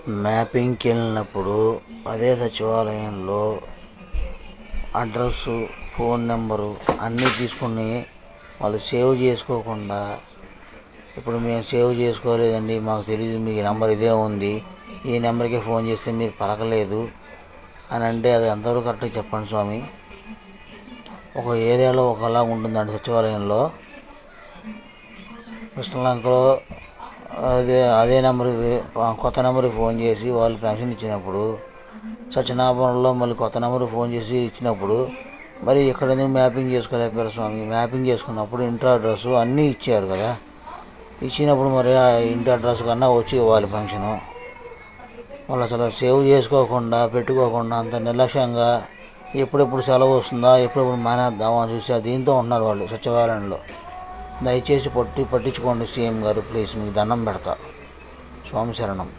మ్యాపింగ్కి వెళ్ళినప్పుడు అదే సచివాలయంలో అడ్రస్సు, ఫోన్ నెంబరు అన్నీ తీసుకుని వాళ్ళు సేవ్ చేసుకోకుండా, ఇప్పుడు మేము సేవ్ చేసుకోలేదండి, మాకు తెలియదు, మీ నెంబర్ ఇదే ఉంది, ఈ నెంబర్కే ఫోన్ చేస్తే మీరు పలకలేదు అని అంటే అది ఎంతవరకు కరెక్ట్గా చెప్పండి స్వామి. ఒక ఏరియాలో ఒకలా ఉంటుందండి సచివాలయంలో. కృష్ణలంకలో అదే నెంబర్కి కొత్త నెంబర్కి ఫోన్ చేసి వాళ్ళు పెన్షన్ ఇచ్చినప్పుడు, సత్యనారాయణలో మళ్ళీ కొత్త నెంబర్కి ఫోన్ చేసి ఇచ్చినప్పుడు మరి ఇక్కడ మ్యాపింగ్ చేసుకోలేకపోయారు స్వామి. మ్యాపింగ్ చేసుకున్నప్పుడు ఇంటి అడ్రస్ అన్నీ ఇచ్చారు కదా, ఇచ్చినప్పుడు మరి ఆ ఇంటి అడ్రస్ కన్నా వచ్చి ఇవ్వాలి పెన్షను. వాళ్ళు అసలు సేవ్ చేసుకోకుండా పెట్టుకోకుండా అంత నిర్లక్ష్యంగా ఎప్పుడెప్పుడు సెలవు వస్తుందా, ఎప్పుడెప్పుడు మానేద్దామా అని చూసి దీంతో ఉన్నారు వాళ్ళు సచివాలయంలో. దయచేసి పట్టించుకోండి సీఎం గారు, ప్లీజ్ మీకు దండం పెడతా. స్వామి శరణం.